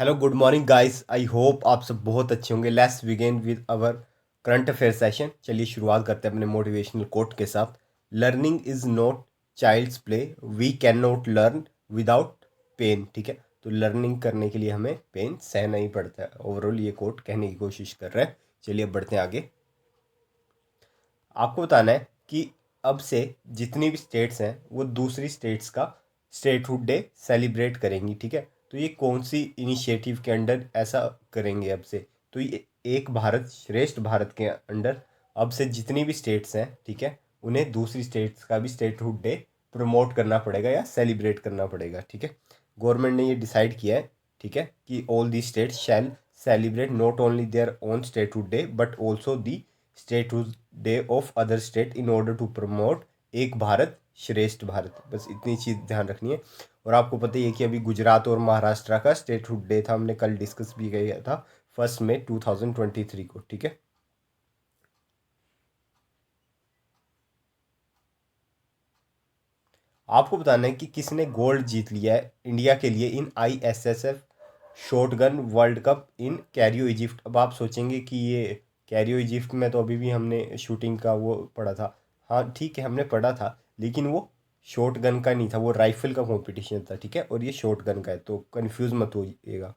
Hello good morning guys. I hope आप सब बहुत अच्छे होंगे। Let's begin with our current affair session. चलिए शुरुआत करते हैं अपने मोटिवेशनल कोट के साथ। Learning is not child's play, we can not learn without pain. ठीक है, तो लर्निंग करने के लिए हमें पेन सहना ही पड़ता है। ओवरऑल ये कोट कहने की कोशिश कर रहा है। चलिए अब बढ़ते हैं आगे। आपको बताना है कि अब से जितनी भी स्टेट्स हैं वो दूसरी स्टेट्स का स्टेटहुड डे सेलिब्रेट करेंगी। ठीक है, तो ये कौन सी इनिशिएटिव के अंडर ऐसा करेंगे अब से? तो ये एक भारत श्रेष्ठ भारत के अंडर अब से जितनी भी स्टेट्स हैं, ठीक है, उन्हें दूसरी स्टेट्स का भी स्टेटहुड डे प्रमोट करना पड़ेगा या सेलिब्रेट करना पड़ेगा। ठीक है, गवर्नमेंट ने ये डिसाइड किया है, ठीक है, कि all the states shall celebrate not only their own statehood day but also the statehood day of other state in order to promote Ek Bharat श्रेष्ठ भारत। बस इतनी चीज़ ध्यान रखनी है। और आपको पता ही है कि अभी गुजरात और महाराष्ट्र का स्टेटहुड डे था, हमने कल डिस्कस भी किया था 1 मई 2023 को। ठीक है, आपको बताना है कि किसने गोल्ड जीत लिया है इंडिया के लिए इन ISSF shotgun world cup in Cairo Egypt. अब आप सोचेंगे कि ये कैरियो इजिप्ट में तो अभी भी हमने शूटिंग का वो पढ़ा था। हाँ ठीक है, हमने पढ़ा था, लेकिन वो शॉर्ट गन का नहीं था, वो राइफल का कंपटीशन था। ठीक है, और ये शॉर्ट गन का है, तो कंफ्यूज मत होइएगा।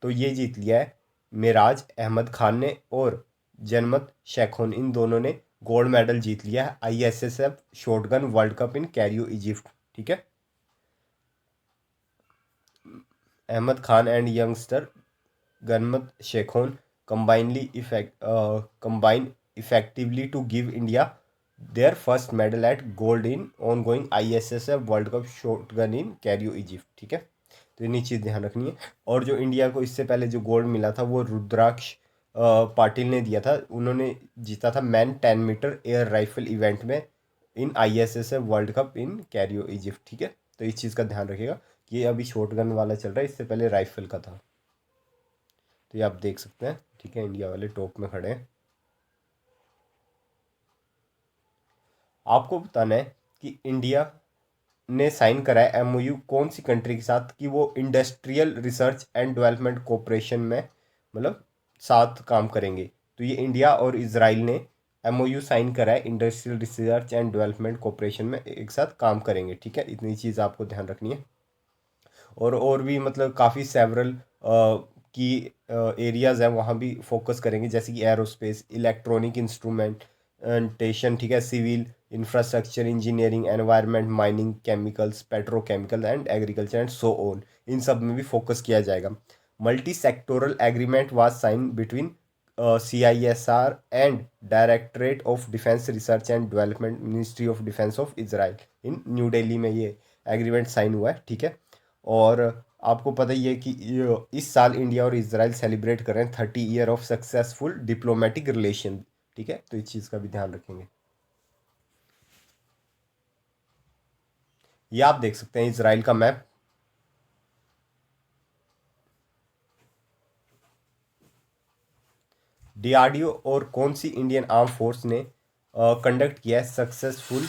तो ये जीत लिया है मिराज अहमद खान ने और जनमत शेखोन, इन दोनों ने गोल्ड मेडल जीत लिया है ISSF shotgun world cup in Cairo Egypt. ठीक है, Ahmad Khan and youngster Ganemat Sekhon combine effectively to give India their first medal at gold in ongoing ISSF World Cup shotgun in Cairo Egypt। ठीक है, तो इतनी चीज़ ध्यान रखनी है। और जो इंडिया को इससे पहले जो गोल्ड मिला था वो रुद्राक्ष पाटिल ने दिया था। उन्होंने जीता था man 10 metre air rifle event में in ISSF world cup in Cairo Egypt. ठीक है, तो इस चीज़ का ध्यान रखिएगा कि ये अभी शॉटगन वाला चल रहा है, इससे पहले राइफल का था। तो ये आप देख सकते हैं। ठीक है, इंडिया वाले टॉप में खड़े हैं। आपको बताना है कि इंडिया ने साइन करा है MOU कौन सी कंट्री के साथ कि वो industrial research and development cooperation में मतलब साथ काम करेंगे। तो ये इंडिया और इसराइल ने MOU साइन करा है, industrial research and development cooperation में एक साथ काम करेंगे। ठीक है, इतनी चीज़ आपको ध्यान रखनी है। और भी मतलब काफ़ी सेवरल की एरियाज़ हैं, वहाँ भी फोकस करेंगे, जैसे कि एरोस्पेस, इलेक्ट्रॉनिक इंस्ट्रूमेंटेशन, ठीक है, civil infrastructure, engineering, environment, mining, chemicals, petrochemical and agriculture and so on. इन सब में भी फोकस किया जाएगा। Multi sectoral agreement was sign between CISR and directorate of defence research and development, ministry of defence of Israel, in new Delhi में ये agreement sign हुआ है। ठीक है, और आपको पता ही है कि इस साल इंडिया और इसराइल सेलिब्रेट कर रहे हैं 30 year of successful diplomatic relation. ठीक है, तो इस चीज़ का भी ध्यान रखेंगे। ये आप देख सकते हैं इसराइल का मैप। DRDO और कौन सी इंडियन आर्म फोर्स ने कंडक्ट किया है successful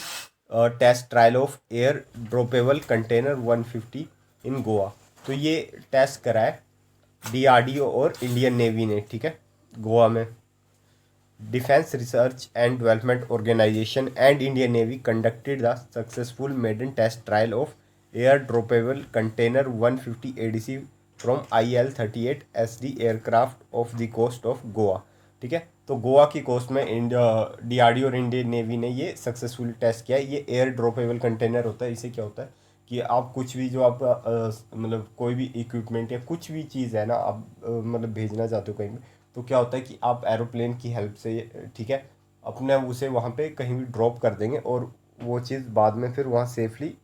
test trial of air droppable container 150 in Goa? तो ये टेस्ट करा है DRDO और इंडियन नेवी ने। ठीक है, गोवा में defence research and development organisation and Indian navy conducted the successful maiden test trial of air droppable container 150 ADC from IL-38SD aircraft off the coast of Goa. ठीक है, तो गोवा की कोस्ट में इंडिया DRDO और इंडियन नेवी ने ये successful test किया है। ये एयर ड्रॉपेबल कंटेनर होता है। इसे क्या होता है कि आप कुछ भी जो आप मतलब कोई भी इक्विपमेंट या कुछ भी चीज़ है ना, आप मतलब भेजना चाहते हो कहीं भी, तो क्या होता है कि आप एरोप्लेन की हेल्प से, ठीक है, अपने उसे वहाँ पे कहीं भी ड्रॉप कर देंगे और वो चीज़ बाद में फिर वहाँ सेफली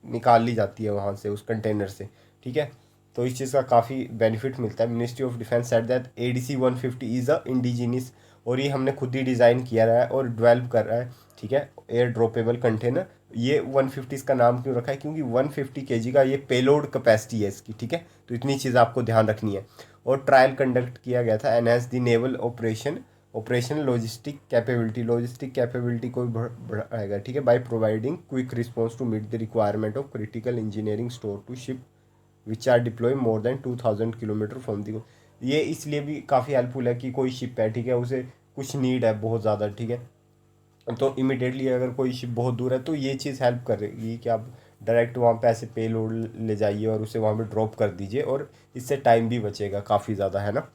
निकाल ली जाती है वहाँ से, उस कंटेनर से। ठीक है, तो इस चीज़ का काफ़ी बेनिफिट मिलता है। Ministry of defence said that ADC 150 is a indigenous, और ये हमने खुद ही डिज़ाइन किया रहा है और डेवलप कर रहा है। ठीक है, एयर ड्रॉपेबल कंटेनर। ये 150 इसका नाम क्यों रखा है? क्योंकि 150 kg का ये पेलोड कैपेसिटी है इसकी। ठीक है, तो इतनी चीज़ आपको ध्यान रखनी है। और ट्रायल कंडक्ट किया गया था enhance the naval operation logistic capability को भी बढ़ाएगा। ठीक है, by providing quick response to meet the requirement of critical engineering store to ship which are deploy more than 2000 kilometre from the. ये इसलिए भी काफ़ी हेल्पफुल है कि कोई शिप है, ठीक है, उसे कुछ नीड है बहुत ज़्यादा, ठीक है, तो इमिडिएटली अगर कोई शिप बहुत दूर है तो ये चीज़ हेल्प करेगी कि आप डायरेक्ट वहाँ पे ऐसे पे लोड ले जाइए और उसे वहाँ पे ड्रॉप कर दीजिए, और इससे टाइम भी बचेगा काफ़ी ज़्यादा, है ना।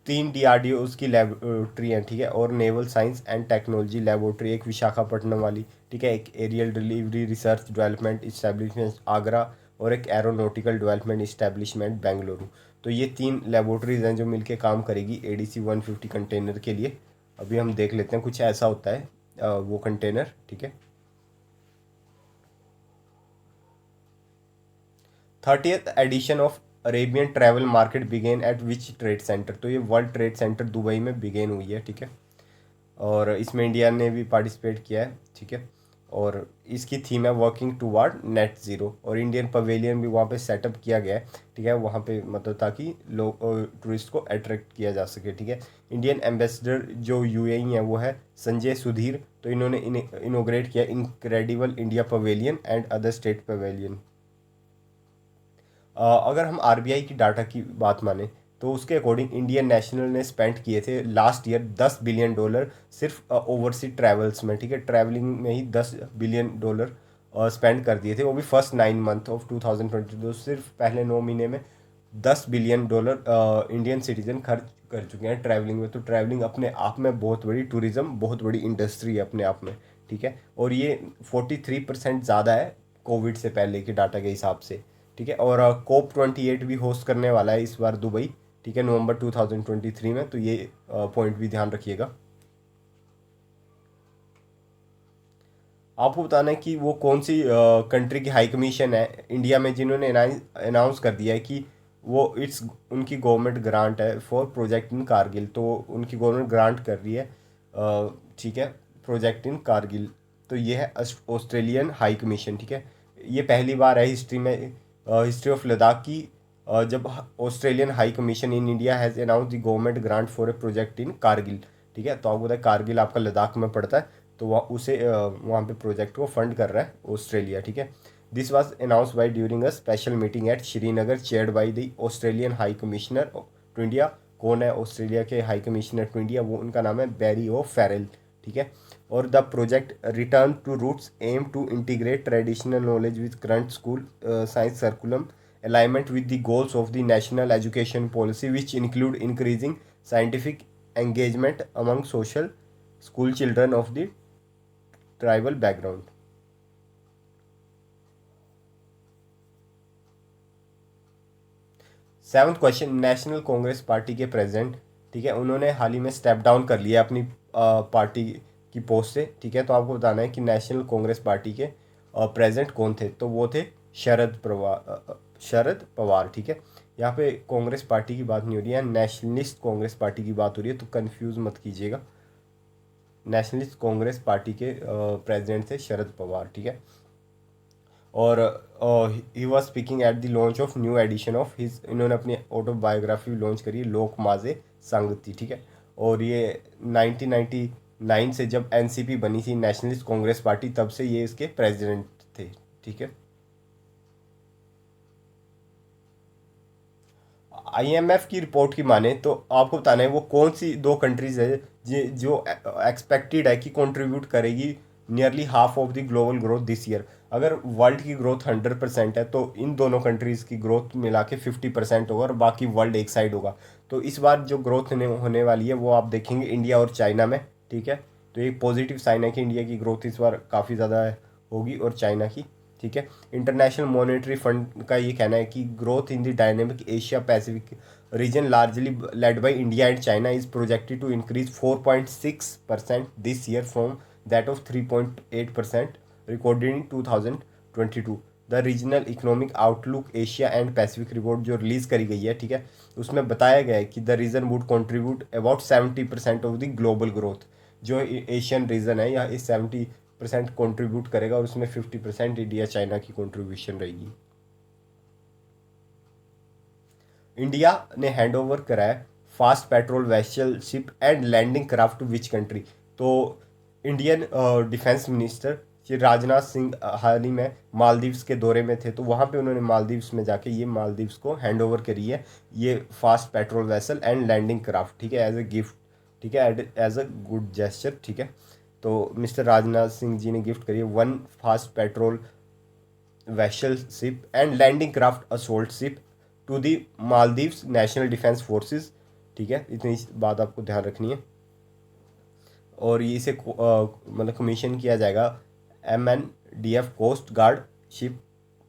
3 DRDO उसकी लेबोरेटरी है, ठीक है, और naval science and technology laboratory एक विशाखापट्टनम वाली, ठीक है, एक aerial delivery research development establishment Agra, और एक एरोनॉटिकल डेवलपमेंट इस्टेब्लिशमेंट बेंगलुरु। तो ये 3 लेबोरेटरीज हैं जो मिलके काम करेगी ADC-150 कंटेनर के लिए। अभी हम देख लेते हैं, कुछ ऐसा होता है वो कंटेनर, ठीक है। 30th edition of Arabian travel market began at which trade centre. तो ये वर्ल्ड ट्रेड सेंटर दुबई में बिगेन हुई है, ठीक है, और इसमें इंडिया ने भी पार्टिसिपेट किया है, ठीक है, और इसकी थीम है वर्किंग टूवर्ड नेट ज़ीरो, और इंडियन पवेलियन भी वहाँ पे सेटअप किया गया है, ठीक है, वहाँ पे मतलब ताकि लोग टूरिस्ट को अट्रैक्ट किया जा सके, ठीक है। इंडियन एम्बेसडर जो UAE है वो है संजय सुधीर, तो इन्होंने इनोग्रेट किया incredible India pavilion and other state pavilion. अगर हम RBI की डाटा की बात माने तो उसके अकॉर्डिंग इंडियन नेशनल ने स्पेंड किए थे लास्ट ईयर $10 बिलियन सिर्फ ओवरसी ट्रैवल्स में, ठीक है, ट्रैवलिंग में ही $10 बिलियन स्पेंड कर दिए थे, वो भी फर्स्ट 9 मंथ ऑफ 2022। सिर्फ पहले 9 महीने में $10 बिलियन इंडियन सिटीजन खर्च कर चुके हैं ट्रैवलिंग में। तो ट्रैवलिंग अपने आप में बहुत बड़ी टूरिज्म, बहुत बड़ी इंडस्ट्री है अपने आप में, ठीक है, और ये 43% ज़्यादा है कोविड से पहले के डाटा के हिसाब से, ठीक है। और COP28 भी होस्ट करने वाला है इस बार दुबई, ठीक है, नवंबर 2023 में, तो ये पॉइंट भी ध्यान रखिएगा। आपको बताना है कि वो कौन सी कंट्री की हाई कमीशन है इंडिया में जिन्होंने अनाउंस कर दिया है कि वो इट्स उनकी गवर्नमेंट ग्रांट है फॉर प्रोजेक्ट इन कारगिल। तो उनकी गवर्नमेंट ग्रांट कर रही है, ठीक है, प्रोजेक्ट इन कारगिल। तो ये है ऑस्ट्रेलियन हाई कमीशन, ठीक है। ये पहली बार है हिस्ट्री में, हिस्ट्री ऑफ लद्दाख की, जब Australian high commission in India has announce the government grant for a project in Kargil, ठीक है। तो आपको पता है कारगिल आपका लद्दाख में पड़ता है, तो वह उसे वहाँ पे प्रोजेक्ट को फंड कर रहा है ऑस्ट्रेलिया, ठीक है। This was announce by during a special meeting at Srinagar chaired by the Australian high commissioner to India. कौन है ऑस्ट्रेलिया के हाई कमिश्नर टू इंडिया? वो उनका नाम है बैरी ओ फेरेल, ठीक है। और the project return to roots aim to integrate traditional knowledge with current school science curriculum alignment with the goals of the national education policy which include increasing scientific engagement among social school children of the tribal background। 7th question, national Congress Party के president, ठीक है, उन्होंने हाल ही में step down कर लिया अपनी party की पोस्ट से, ठीक है। तो आपको बताना है कि नेशनल कांग्रेस पार्टी के प्रेसिडेंट कौन थे। तो वो थे शरद पवार, ठीक है। यहाँ पे कांग्रेस पार्टी की बात नहीं हो रही है, नेशनलिस्ट कांग्रेस पार्टी की बात हो रही है, तो कंफ्यूज मत कीजिएगा। नेशनलिस्ट कांग्रेस पार्टी के प्रेसिडेंट थे शरद पवार, ठीक है। और he was speaking at the launch of new edition of his, इन्होंने अपनी ऑटोबायोग्राफी लॉन्च करी लोक माजे संगति, ठीक है। और ये 1999 से जब NCP बनी थी नेशनलिस्ट कांग्रेस पार्टी, तब से ये इसके प्रेसिडेंट थे, ठीक है। IMF की रिपोर्ट की माने तो आपको बताना है वो कौन सी 2 कंट्रीज है जो एक्सपेक्टेड है कि कंट्रीब्यूट करेगी nearly half of the global growth this year. अगर वर्ल्ड की ग्रोथ 100% है तो इन दोनों कंट्रीज़ की ग्रोथ मिला के 50% होगा और बाकी वर्ल्ड एक साइड होगा। तो इस बार जो ग्रोथ होने वाली है वो आप देखेंगे इंडिया और चाइना में, ठीक है। तो एक पॉजिटिव साइन है कि इंडिया की ग्रोथ इस बार काफ़ी ज़्यादा होगी और चाइना की, ठीक है। इंटरनेशनल मॉनेटरी फंड का ये कहना है कि growth in the dynamic Asia Pacific region largely led by India and China is projected to increase 4.6% this year from that of 3.8% recorded in 2022। The regional economic outlook Asia and Pacific report जो release करी गई है, ठीक है, उसमें बताया गया है कि the region would contribute about 70% of the global growth. जो एशियन रीजन है यहाँ इस 70% कॉन्ट्रीब्यूट करेगा और उसमें 50% इंडिया चाइना की कॉन्ट्रीब्यूशन रहेगी। इंडिया ने हैंड ओवर कराया fast patrol vessel ship and landing craft which country. तो Indian defence minister Shri Rajnath Singh हाल ही में मालदीव्स के दौरे में थे, तो वहाँ पे उन्होंने मालदीव्स में जाके ये मालदीव्स को हैंड ओवर करी है ये fast patrol vessel and landing craft, ठीक है, एज ए गिफ्ट, ठीक है, एज अ गुड जेस्चर, ठीक है। तो मिस्टर राजनाथ सिंह जी ने गिफ्ट करी है 1 fast patrol vessel ship and landing craft assault ship to the Maldives national defence forces, ठीक है, इतनी बात आपको ध्यान रखनी है। और ये इसे मतलब कमीशन किया जाएगा MNDF कोस्ट गार्ड शिप,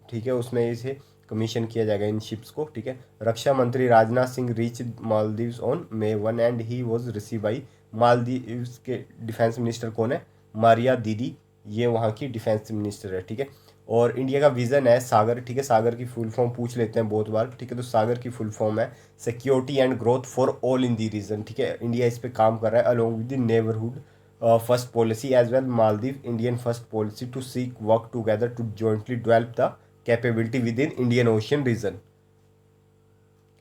ठीक है, उसमें इसे कमीशन किया जाएगा इन शिप्स को, ठीक है। रक्षा मंत्री Rajnath Singh reach Maldives on May 1 and he was receive by Maldives के डिफेंस मिनिस्टर कौन है, मारिया दीदी, ये वहाँ की डिफेंस मिनिस्टर है, ठीक है। और इंडिया का विजन है सागर, ठीक है, सागर की फुल फॉर्म पूछ लेते हैं बहुत बार, ठीक है। तो सागर की फुल फॉर्म है security and growth for all in the region, ठीक है। इंडिया इस पे काम कर रहा है along with the neighbourhood first policy as well Maldive Indian first policy to seek work together to jointly develop the capability within Indian ocean region.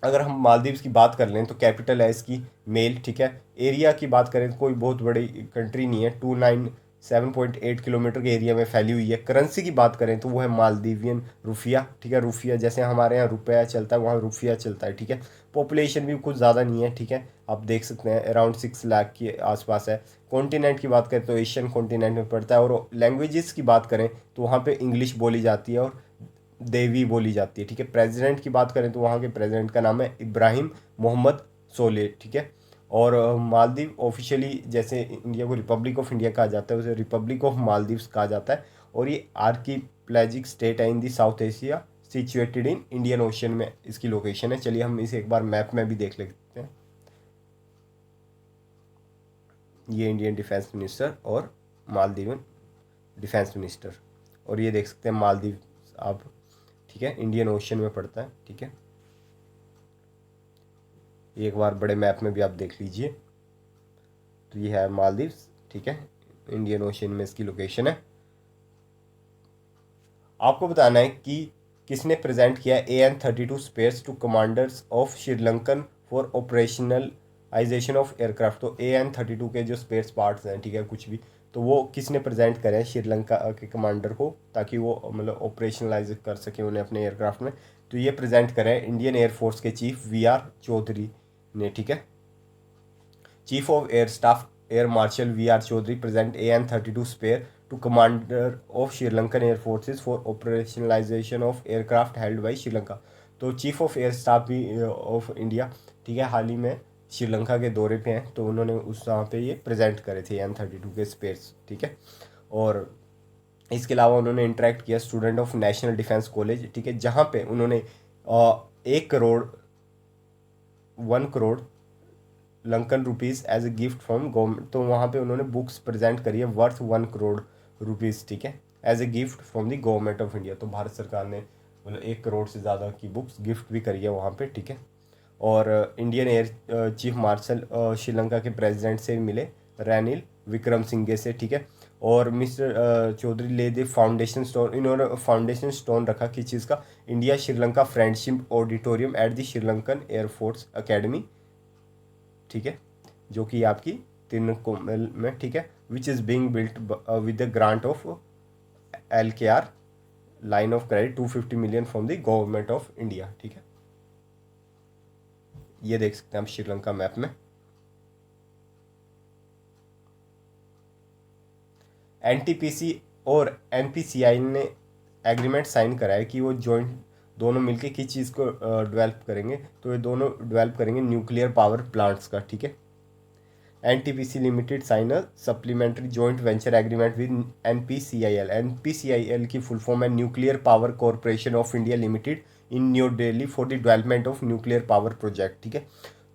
अगर हम मालदीव्स की बात कर लें तो कैपिटल है इसकी मेल, ठीक है। एरिया की बात करें तो कोई बहुत बड़ी कंट्री नहीं है, 297.8 किलोमीटर के एरिया में फैली हुई है। करेंसी की बात करें तो वो है मालदीवियन रुपया, ठीक है। रुपया जैसे हमारे यहाँ रुपया चलता है वहाँ रुपया चलता है, ठीक है। पॉपुलेशन भी कुछ ज़्यादा नहीं है, ठीक है, आप देख सकते हैं अराउंड 6 लाख के आसपास है। कॉन्टिनेंट की बात करें तो एशियन कॉन्टिनेंट में पड़ता है। और लैंग्वेजेस की बात करें तो वहाँ पे इंग्लिश बोली जाती है और देवी बोली जाती है, ठीक है। प्रेसिडेंट की बात करें तो वहाँ के प्रेसिडेंट का नाम है इब्राहिम मोहम्मद सोले, ठीक है। और मालदीव ऑफिशियली जैसे इंडिया को रिपब्लिक ऑफ इंडिया कहा जाता है उसे रिपब्लिक ऑफ मालदीव्स कहा जाता है। और ये आर्कीपेलाजिक स्टेट है in the South Asia situated in Indian Ocean में इसकी लोकेशन है। चलिए हम इसे एक बार मैप में भी देख लेते हैं। ये इंडियन डिफेंस मिनिस्टर और मालदीवन डिफेंस मिनिस्टर, और ये देख सकते हैं मालदीव आप, ठीक है, इंडियन ओशियन में पड़ता है, ठीक है। एक बार बड़े मैप में भी आप देख लीजिए, तो ये है मालदीव्स, ठीक है, इंडियन ओशियन में इसकी लोकेशन है। आपको बताना है कि किसने प्रेजेंट किया AN-32 spares to commanders of Sri Lankan for operationalisation of aircraft. तो AN-32 के जो स्पेयर्स पार्ट्स हैं, ठीक है, कुछ भी, तो वो किसने प्रेजेंट करे श्रीलंका के कमांडर को ताकि वो मतलब ऑपरेशनलाइज कर सके उन्हें अपने एयरक्राफ्ट में। तो ये प्रेजेंट करें इंडियन एयरफोर्स के चीफ VR चौधरी ने, ठीक है। Chief of air staff air marshal VR Chaudhari present AN-32 spare to commander of Sri Lankan air forces for operationalisation of aircraft held by Sri Lanka. तो चीफ ऑफ एयर स्टाफ भी ऑफ इंडिया, ठीक है, हाल ही में श्रीलंका के दौरे पे हैं, तो उन्होंने उस वहाँ पे ये प्रेजेंट करे थे AN-32 के स्पेयर्स, ठीक है। और इसके अलावा उन्होंने इंटरेक्ट किया student of national defence college, ठीक है, जहाँ पे उन्होंने 1 crore Lankan rupees as a gift from government. तो वहाँ पे उन्होंने बुक्स प्रेजेंट करी है वर्थ 1 करोड़ रुपीज़, ठीक है, as a gift from the government of India. तो भारत सरकार ने मतलब 1 करोड़ से ज़्यादा की बुक्स गिफ्ट भी करी है वहाँ पे, ठीक है। और Indian air chief marshal Sri Lanka के प्रेसिडेंट से मिले रनिल विक्रमसिंघे से, ठीक है। और मिस्टर चौधरी ले दे फाउंडेशन स्टोन, इन्होंने फाउंडेशन स्टोन रखा किस चीज़ का, India Sri Lanka friendship auditorium at the Sri Lankan air force academy, ठीक है, जो कि आपकी तिरुकोमल में, ठीक है, which is being built with the grant of LKR line of credit 250 million from the government of India, ठीक है। ये देख सकते हैं आप श्रीलंका मैप में। NTPC और NPCI ने एग्रीमेंट साइन करा है कि वो जॉइंट दोनों मिलके किस चीज़ को डेवलप करेंगे, तो ये दोनों डेवलप करेंगे न्यूक्लियर पावर प्लांट्स का, ठीक है। NTPC limited sign a supplementary joint venture agreement with NPCIL। NPCIL की फुल फॉर्म है nuclear power corporation of India limited in new Delhi for the development of nuclear power project, ठीक है।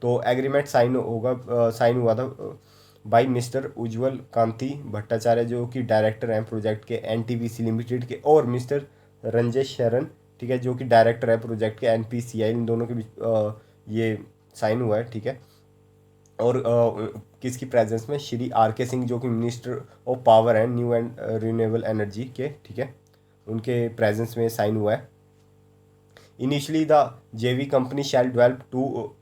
तो agreement sign हुआ था बाई मिस्टर उज्ज्वल कांति भट्टाचार्य जो कि director हैं प्रोजेक्ट के NTPC लिमिटेड के, और मिस्टर रंजेश शरण, ठीक है, जो कि डायरेक्टर है प्रोजेक्ट के NPCI। इन दोनों के बीच ये साइन हुआ है, ठीक है। और किसकी प्रेजेंस में, श्री RK सिंह जो कि मिनिस्टर ऑफ पावर हैं न्यू एंड रिन्यूएबल एनर्जी के, ठीक है, उनके प्रेजेंस में साइन हुआ है। Initially the JV company shall develop to,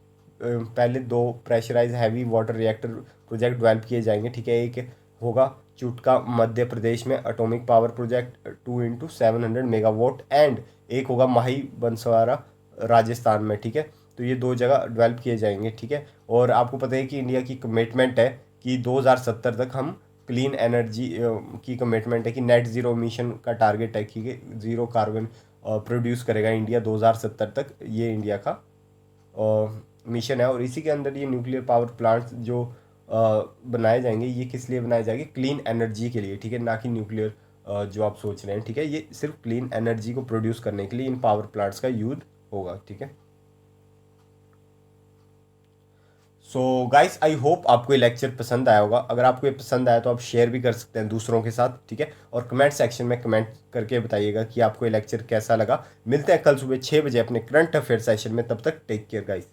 पहले 2 pressurise heavy water reactor project develop किए जाएंगे, ठीक है। एक होगा चुटका मध्य प्रदेश में atomic power project 2 × 700 megawatt, and एक होगा माही बंसवाड़ा राजस्थान में, ठीक है। तो ये 2 जगह डेवलप किए जाएंगे, ठीक है। और आपको पता है कि इंडिया की कमिटमेंट है कि 2070 तक हम क्लीन एनर्जी की कमिटमेंट है कि नेट ज़ीरो मिशन का टारगेट है कि ज़ीरो कार्बन प्रोड्यूस करेगा इंडिया 2070 तक। ये इंडिया का मिशन है, और इसी के अंदर ये न्यूक्लियर पावर प्लांट्स जो बनाए जाएंगे, ये किस लिए बनाए जाएंगे? क्लीन एनर्जी के लिए, ठीक है, ना कि न्यूक्लियर जो आप सोच रहे हैं, ठीक है। ये सिर्फ क्लीन एनर्जी को प्रोड्यूस करने के लिए इन पावर प्लांट्स का यूज होगा, ठीक है। सो गाइस, आई होप आपको ये लेक्चर पसंद आया होगा। अगर आपको ये पसंद आया तो आप शेयर भी कर सकते हैं दूसरों के साथ, ठीक है। और कमेंट सेक्शन में कमेंट करके बताइएगा कि आपको ये लेक्चर कैसा लगा। मिलते हैं कल सुबह 6 बजे अपने करंट अफेयर सेशन में। तब तक टेक केयर गाइस।